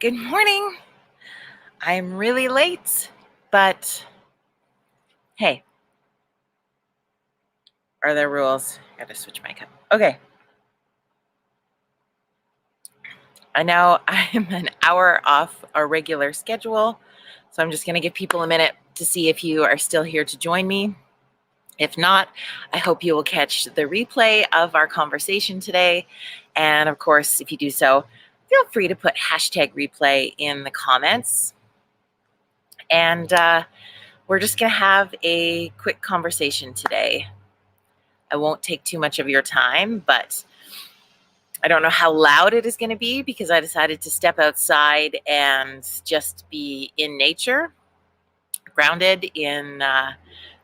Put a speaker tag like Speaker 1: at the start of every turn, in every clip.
Speaker 1: Good morning. I'm really late, but hey, are there rules? I gotta switch my cup. Okay. I know I'm an hour off our regular schedule, so I'm just gonna give people a minute to see if you are still here to join me. If not, I hope you will catch the replay of our conversation today. And of course, if you do so, feel free to put hashtag replay in the comments. And we're just gonna have a quick conversation today. I won't take too much of your time, but I don't know how loud it is going to be because I decided to step outside and just be in nature, grounded in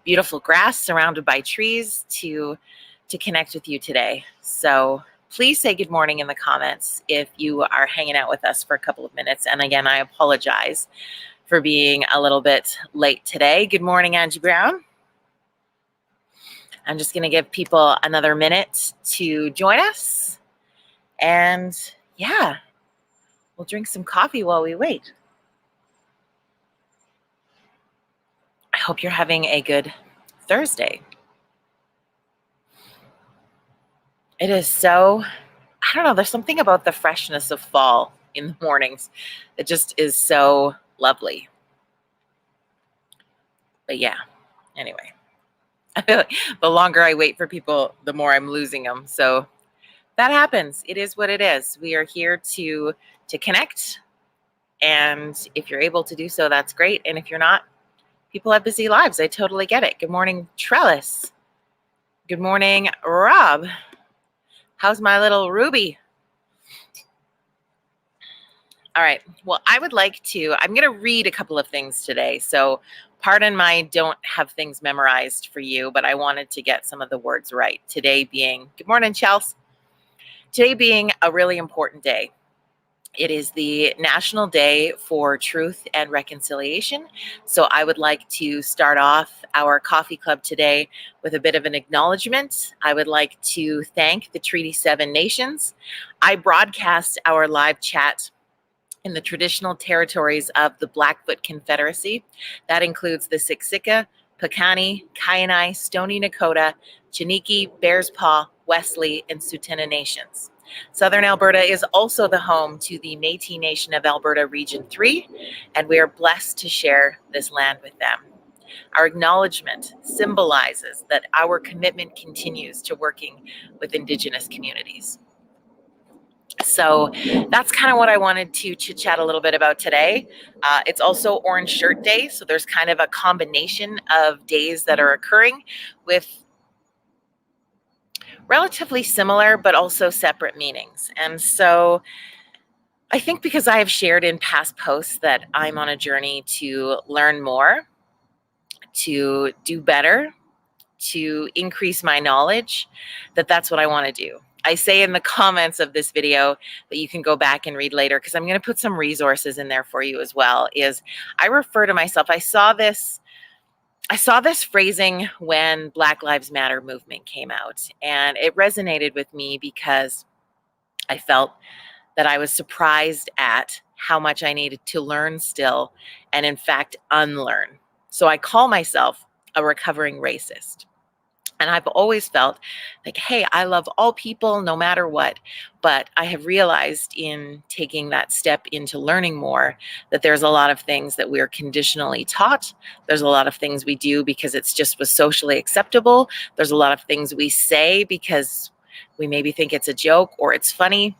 Speaker 1: beautiful grass, surrounded by trees to connect with you today. So please say good morning in the comments if you are hanging out with us for a couple of minutes. And again, I apologize for being a little bit late today. Good morning, Angie Brown. I'm just going to give people another minute to join us. And yeah, we'll drink some coffee while we wait. I hope you're having a good Thursday. It is so, I don't know, there's something about the freshness of fall in the mornings that just is so lovely. But yeah, anyway, I feel like the longer I wait for people, the more I'm losing them. So that happens. It is what it is. We are here to connect. And if you're able to do so, that's great. And if you're not, people have busy lives. I totally get it. Good morning, Trellis. Good morning, Rob. How's my little Ruby? All right. Well, I'm going to read a couple of things today. So pardon my don't have things memorized for you, but I wanted to get some of the words right. Today being, good morning, Chelsea. Today being a really important day. It is the National Day for Truth and Reconciliation. So I would like to start off our coffee club today with a bit of an acknowledgement. I would like to thank the Treaty 7 nations. I broadcast our live chat in the traditional territories of the Blackfoot Confederacy. That includes the Siksika, Piikani, Kainai, Stoney Nakoda, Chiniki, Bears Paw, Wesley, and Tsuut'ina nations. Southern Alberta is also the home to the Métis Nation of Alberta Region 3, and we are blessed to share this land with them. Our acknowledgement symbolizes that our commitment continues to working with Indigenous communities. So that's kind of what I wanted to chit chat a little bit about today. It's also Orange Shirt Day, so there's kind of a combination of days that are occurring with relatively similar but also separate meanings. And so I think because I have shared in past posts that I'm on a journey to learn more, to do better, to increase my knowledge, that's what I want to do. I say in the comments of this video that you can go back and read later, because I'm going to put some resources in there for you as well, is I refer to myself, I saw this phrasing when Black Lives Matter movement came out, and it resonated with me because I felt that I was surprised at how much I needed to learn still and in fact unlearn. So I call myself a recovering racist. And I've always felt like, hey, I love all people no matter what. But I have realized in taking that step into learning more that there's a lot of things that we're conditionally taught. There's a lot of things we do because it's just was socially acceptable. There's a lot of things we say because we maybe think it's a joke or it's funny,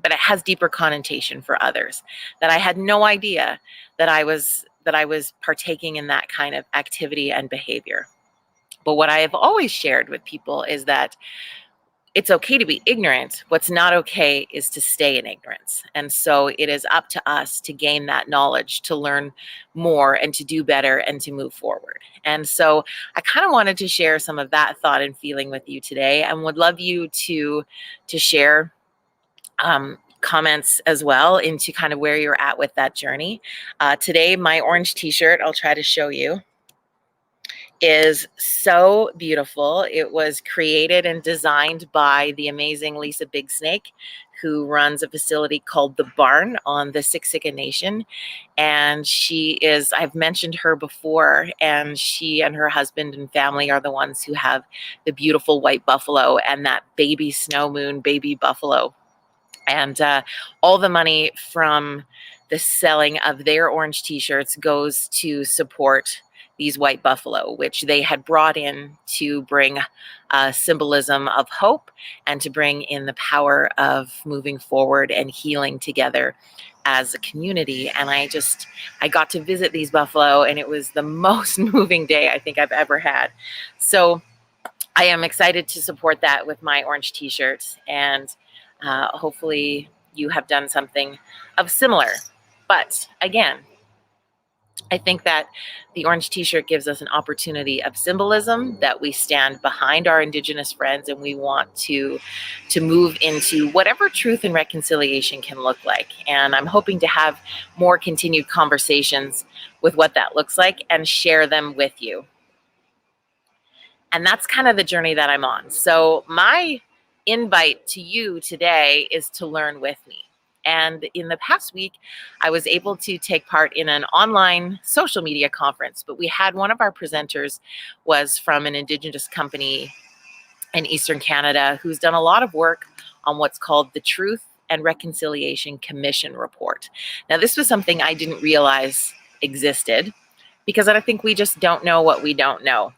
Speaker 1: but it has deeper connotation for others, that I had no idea that I was partaking in that kind of activity and behavior. But what I have always shared with people is that it's okay to be ignorant. What's not okay is to stay in ignorance. And so it is up to us to gain that knowledge, to learn more and to do better and to move forward. And so I kind of wanted to share some of that thought and feeling with you today, and would love you to share comments as well into kind of where you're at with that journey. Today, my orange t-shirt, I'll try to show you, is so beautiful. It was created and designed by the amazing Lisa Big Snake, who runs a facility called The Barn on the Siksika Nation. And I've mentioned her before, and she and her husband and family are the ones who have the beautiful white buffalo and that baby snow moon baby buffalo. And all the money from the selling of their orange t-shirts goes to support these white buffalo, which they had brought in to bring symbolism of hope and to bring in the power of moving forward and healing together as a community. And I got to visit these buffalo, and it was the most moving day I think I've ever had. So I am excited to support that with my orange t-shirts, and hopefully you have done something of similar. But again, I think that the orange t-shirt gives us an opportunity of symbolism, that we stand behind our Indigenous friends, and we want to move into whatever truth and reconciliation can look like. And I'm hoping to have more continued conversations with what that looks like and share them with you. And that's kind of the journey that I'm on. So my invite to you today is to learn with me. And in the past week, I was able to take part in an online social media conference, but we had one of our presenters was from an Indigenous company in Eastern Canada who's done a lot of work on what's called the Truth and Reconciliation Commission report. Now, this was something I didn't realize existed, because I think we just don't know what we don't know.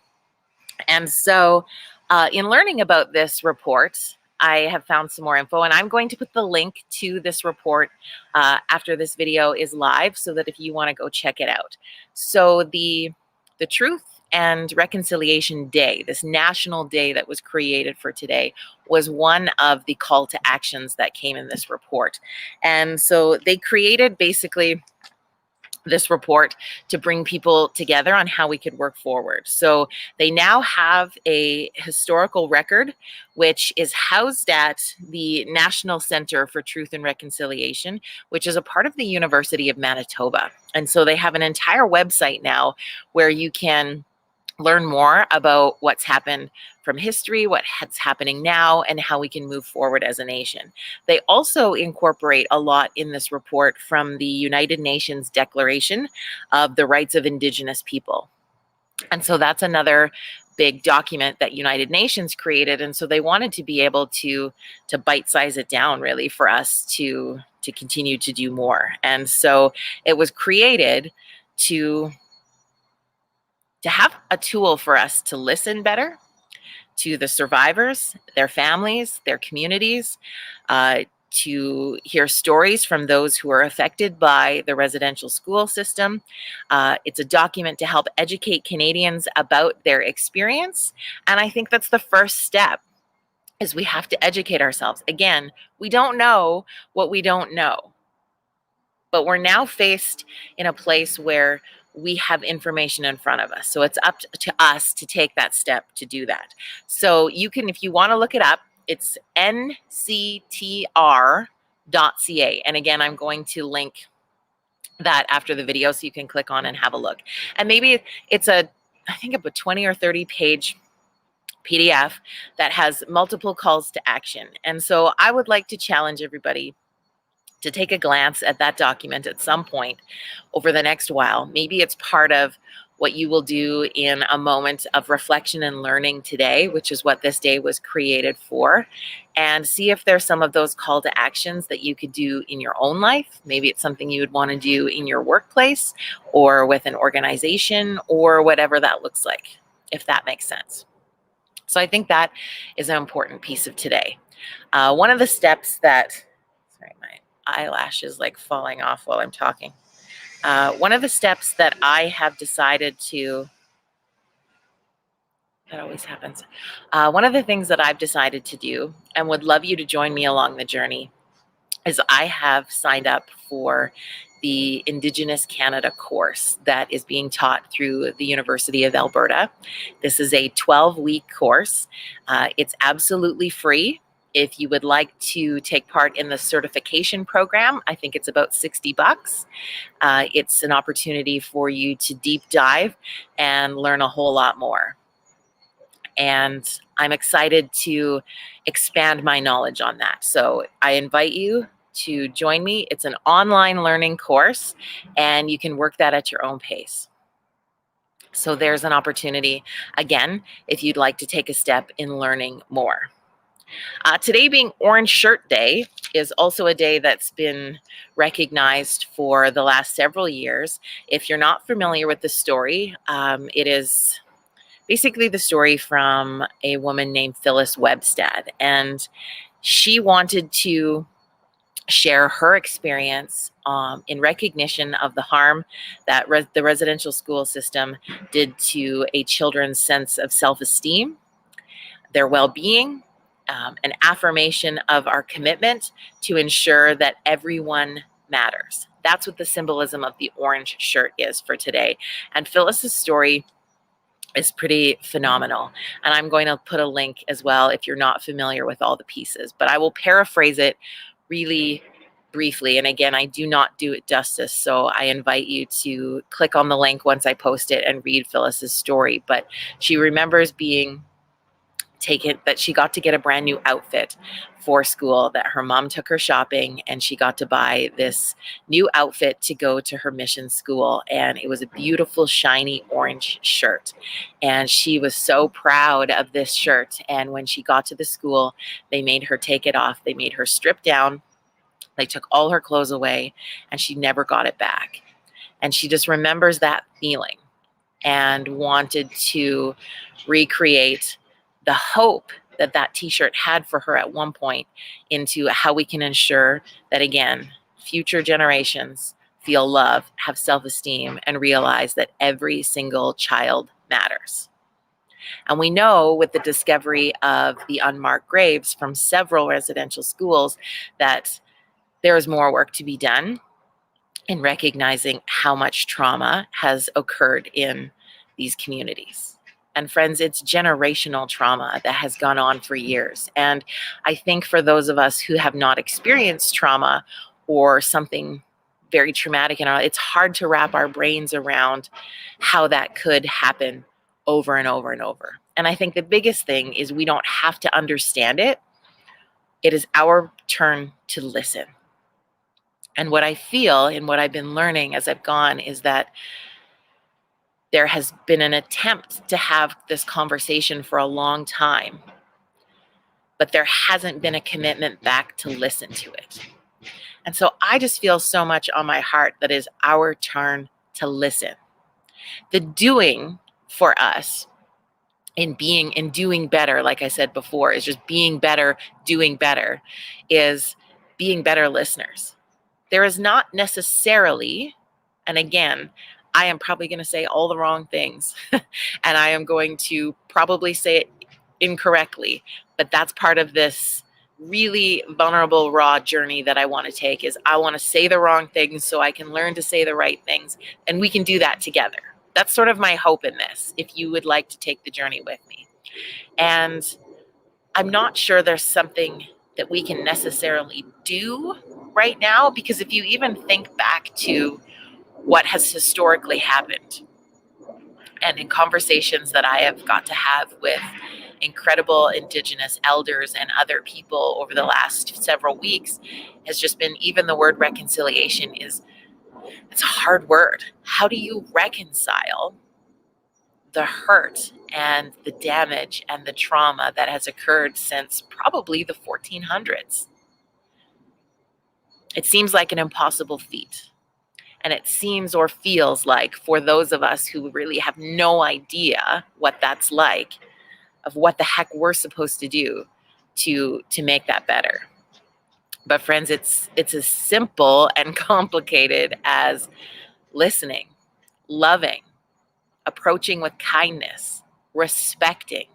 Speaker 1: And so in learning about this report, I have found some more info, and I'm going to put the link to this report after this video is live, so that if you want to go check it out. So the Truth and Reconciliation Day, this national day that was created for today, was one of the call to actions that came in this report. And so they created basically this report to bring people together on how we could work forward. So they now have a historical record, which is housed at the National Center for Truth and Reconciliation, which is a part of the University of Manitoba. And so they have an entire website now where you can learn more about what's happened from history, what's happening now, and how we can move forward as a nation. They also incorporate a lot in this report from the United Nations Declaration of the Rights of Indigenous People. And so that's another big document that United Nations created. And so they wanted to be able to bite-size it down, really, for us to continue to do more. And so it was created to have a tool for us to listen better to the survivors, their families, their communities, to hear stories from those who are affected by the residential school system. It's a document to help educate Canadians about their experience. And I think that's the first step, is we have to educate ourselves. Again, we don't know what we don't know, but we're now faced in a place where we have information in front of us. So it's up to us to take that step to do that. So you can, if you want to look it up, it's nctr.ca. And again, I'm going to link that after the video so you can click on and have a look. And maybe it's I think a 20 or 30 page PDF that has multiple calls to action. And so I would like to challenge everybody to take a glance at that document at some point over the next while. Maybe it's part of what you will do in a moment of reflection and learning today, which is what this day was created for, and see if there's some of those call to actions that you could do in your own life. Maybe it's something you would want to do in your workplace or with an organization or whatever that looks like, if that makes sense. So I think that is an important piece of today. One of the steps that, sorry, my eyelashes like falling off while I'm talking. One of the steps that I have decided to, that always happens. One of the things that I've decided to do, and would love you to join me along the journey, is I have signed up for the Indigenous Canada course that is being taught through the University of Alberta. This is a 12-week course. It's absolutely free. If you would like to take part in the certification program, I think it's about $60. It's an opportunity for you to deep dive and learn a whole lot more. and I'm excited to expand my knowledge on that. So I invite you to join me. It's an online learning course, and you can work that at your own pace. So there's an opportunity, again, if you'd like to take a step in learning more. Today being Orange Shirt Day is also a day that's been recognized for the last several years. If you're not familiar with the story, it is basically the story from a woman named Phyllis Webstad, and she wanted to share her experience in recognition of the harm that the residential school system did to a children's sense of self-esteem, their well-being, an affirmation of our commitment to ensure that everyone matters. That's what the symbolism of the orange shirt is for today. And Phyllis's story is pretty phenomenal. And I'm going to put a link as well if you're not familiar with all the pieces, but I will paraphrase it really briefly. And again, I do not do it justice. So I invite you to click on the link once I post it and read Phyllis's story. But she remembers being taken, that she got to get a brand new outfit for school, that her mom took her shopping and she got to buy this new outfit to go to her mission school. And it was a beautiful, shiny orange shirt. And she was so proud of this shirt. And when she got to the school, they made her take it off. They made her strip down. They took all her clothes away and she never got it back. And she just remembers that feeling and wanted to recreate the hope that that t-shirt had for her at one point into how we can ensure that, again, future generations feel love, have self-esteem, and realize that every single child matters. And we know with the discovery of the unmarked graves from several residential schools that there is more work to be done in recognizing how much trauma has occurred in these communities. And friends, it's generational trauma that has gone on for years. And I think for those of us who have not experienced trauma or something very traumatic in our life, it's hard to wrap our brains around how that could happen over and over and over. And I think the biggest thing is we don't have to understand it. It is our turn to listen. And what I feel and what I've been learning as I've gone is that there has been an attempt to have this conversation for a long time, but there hasn't been a commitment back to listen to it. And so I just feel so much on my heart that it is our turn to listen. The doing for us in doing better, like I said before, is just being better, doing better, is being better listeners. There is not necessarily, and again, I am probably going to say all the wrong things, and I am going to probably say it incorrectly, but that's part of this really vulnerable, raw journey that I want to take. Is I want to say the wrong things so I can learn to say the right things, and we can do that together. That's sort of my hope in this, if you would like to take the journey with me. And I'm not sure there's something that we can necessarily do right now, because if you even think back to what has historically happened, and in conversations that I have got to have with incredible Indigenous elders and other people over the last several weeks, has just been, even the word reconciliation it's a hard word. How do you reconcile the hurt and the damage and the trauma that has occurred since probably the 1400s? It seems like an impossible feat. And it seems or feels like, for those of us who really have no idea what that's like, of what the heck we're supposed to do to make that better. But friends, it's as simple and complicated as listening, loving, approaching with kindness, respecting,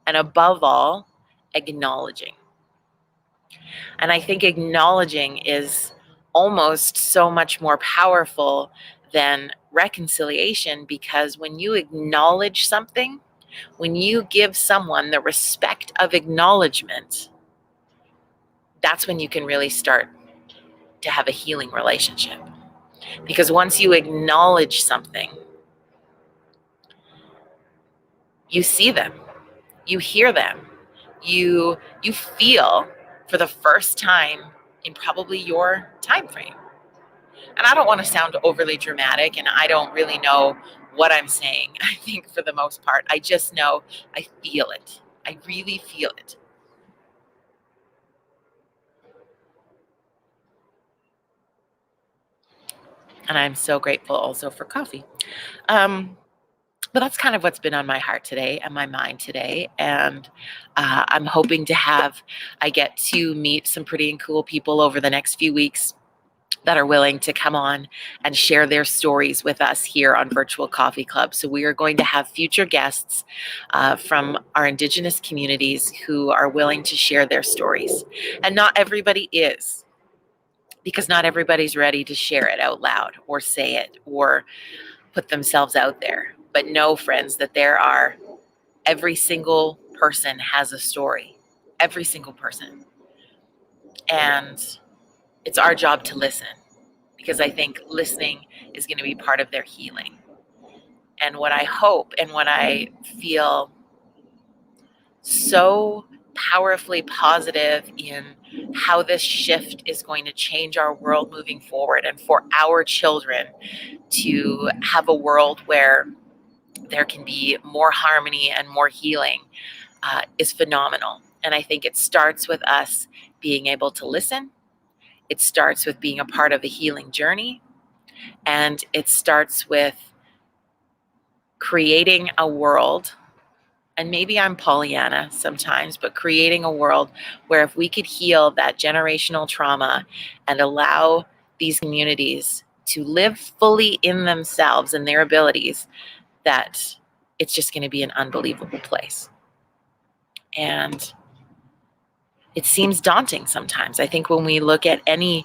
Speaker 1: and above all, acknowledging. And I think acknowledging is almost so much more powerful than reconciliation, because when you acknowledge something, when you give someone the respect of acknowledgement, that's when you can really start to have a healing relationship. Because once you acknowledge something, you see them, You hear them. You feel for the first time in probably your time frame. And I don't want to sound overly dramatic, and I don't really know what I'm saying. I think for the most part, I just know I feel it. I really feel it. And I'm so grateful also for coffee. But that's kind of what's been on my heart today and my mind today. And I'm hoping I get to meet some pretty cool people over the next few weeks that are willing to come on and share their stories with us here on Virtual Coffee Club. So we are going to have future guests from our Indigenous communities who are willing to share their stories. And not everybody is, because not everybody's ready to share it out loud or say it or put themselves out there. But know, friends, that every single person has a story. Every single person. And it's our job to listen, because I think listening is going to be part of their healing. And what I hope and what I feel so powerfully positive in how this shift is going to change our world moving forward, and for our children to have a world where there can be more harmony and more healing, is phenomenal. And I think it starts with us being able to listen. It starts with being a part of the healing journey. And it starts with creating a world, and maybe I'm Pollyanna sometimes, but creating a world where if we could heal that generational trauma and allow these communities to live fully in themselves and their abilities, that it's just going to be an unbelievable place. And it seems daunting sometimes. I think when we look at any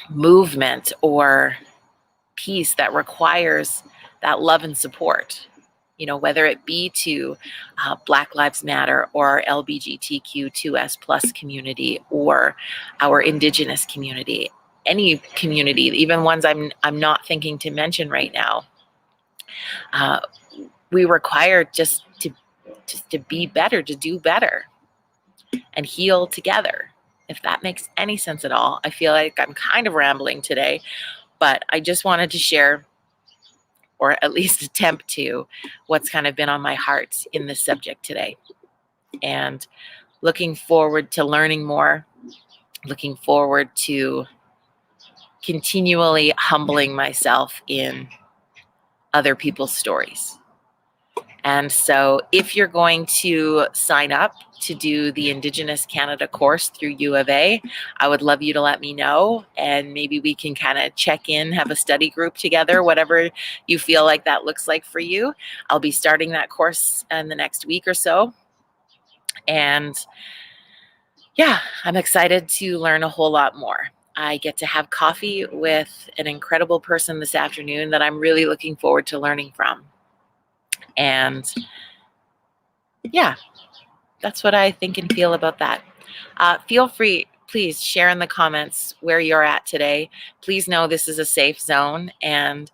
Speaker 1: movement or piece that requires that love and support, whether it be to Black Lives Matter or LGBTQ2S plus community or our Indigenous community, any community, even ones I'm not thinking to mention right now, we require just to be better, to do better, and heal together. If that makes any sense at all. I feel like I'm kind of rambling today, but I just wanted to share, or at least attempt to, what's kind of been on my heart in this subject today. And looking forward to learning more, looking forward to continually humbling myself in other people's stories. And so if you're going to sign up to do the Indigenous Canada course through U of A, I would love you to let me know, and maybe we can kind of check in, have a study group together, whatever you feel like that looks like for you. I'll be starting that course in the next week or so. And yeah, I'm excited to learn a whole lot more. I get to have coffee with an incredible person this afternoon that I'm really looking forward to learning from. And yeah, that's what I think and feel about that. Feel free, please share in the comments where you're at today. Please know this is a safe zone, and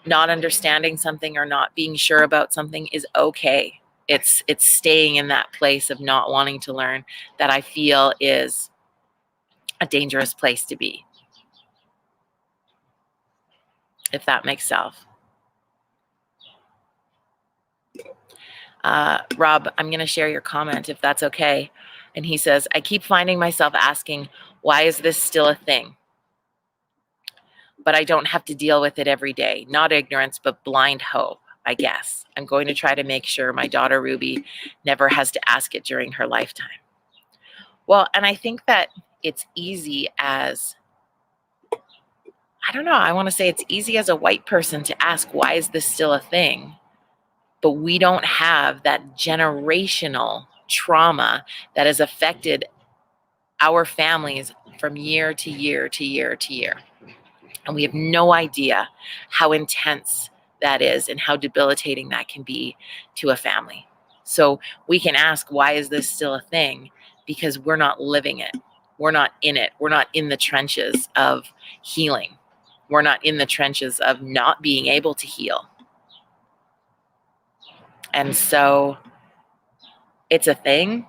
Speaker 1: not understanding something or not being sure about something is okay. It's staying in that place of not wanting to learn that I feel is a dangerous place to be, if that makes sense. Rob, I'm going to share your comment if that's okay. And he says, I keep finding myself asking, why is this still a thing? But I don't have to deal with it every day. Not ignorance, but blind hope, I guess. I'm going to try to make sure my daughter Ruby never has to ask it during her lifetime. Well, and I think that it's easy as, I don't know, I want to say it's easy as a white person to ask, why is this still a thing? But we don't have that generational trauma that has affected our families from year to year to year to year. And we have no idea how intense that is and how debilitating that can be to a family. So we can ask, why is this still a thing? Because we're not living it. We're not in it. We're not in the trenches of healing. We're not in the trenches of not being able to heal. And so it's a thing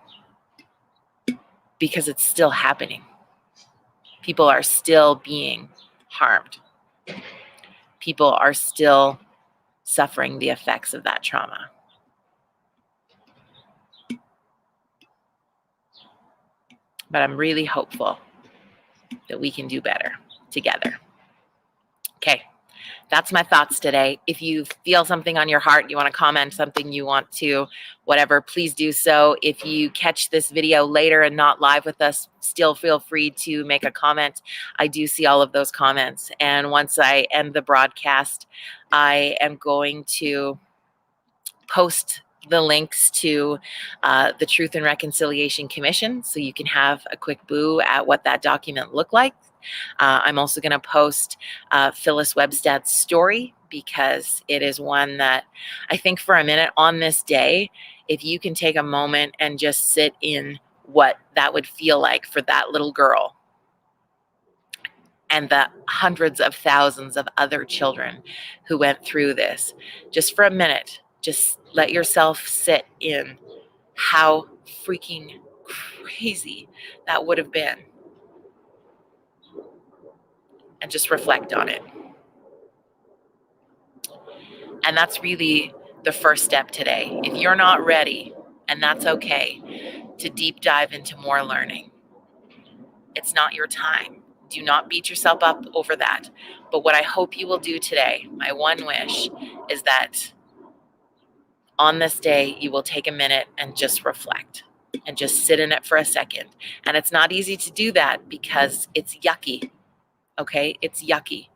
Speaker 1: because it's still happening. People are still being harmed. People are still suffering the effects of that trauma. But I'm really hopeful that we can do better together. Okay, that's my thoughts today. If you feel something on your heart, you want to comment something, you want to, whatever, please do so. If you catch this video later and not live with us, still feel free to make a comment. I do see all of those comments. And once I end the broadcast, I am going to post the links to the Truth and Reconciliation Commission so you can have a quick boo at what that document looked like. I'm also going to post Phyllis Webstad's story because it is one that I think for a minute on this day, if you can take a moment and just sit in what that would feel like for that little girl and the hundreds of thousands of other children who went through this, just for a minute, just let yourself sit in how freaking crazy that would have been and just reflect on it. And that's really the first step today. If you're not ready, and that's okay, to deep dive into more learning, it's not your time. Do not beat yourself up over that. But what I hope you will do today, my one wish, is that on this day, you will take a minute and just reflect and just sit in it for a second. And it's not easy to do that because it's yucky, okay? It's yucky.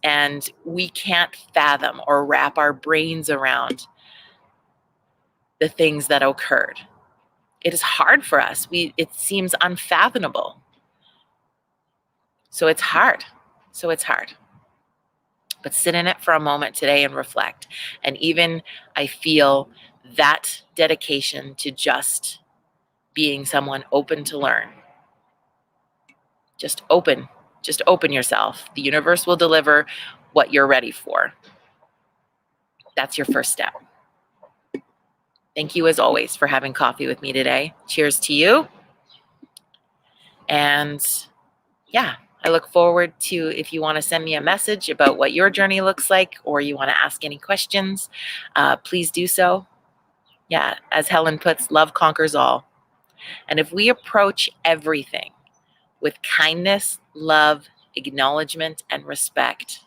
Speaker 1: And we can't fathom or wrap our brains around the things that occurred. It is hard for us. It seems unfathomable. So it's hard. But sit in it for a moment today and reflect. And even I feel that dedication to just being someone open to learn. Just open yourself. The universe will deliver what you're ready for. That's your first step. Thank you as always for having coffee with me today. Cheers to you. And yeah, I look forward to, if you want to send me a message about what your journey looks like, or you want to ask any questions, please do so. Yeah, as Helen puts, love conquers all. And if we approach everything with kindness, love, acknowledgement, and respect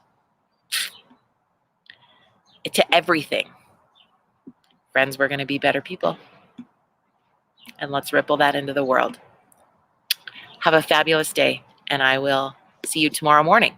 Speaker 1: to everything, friends, we're going to be better people. And let's ripple that into the world. Have a fabulous day, and I will see you tomorrow morning.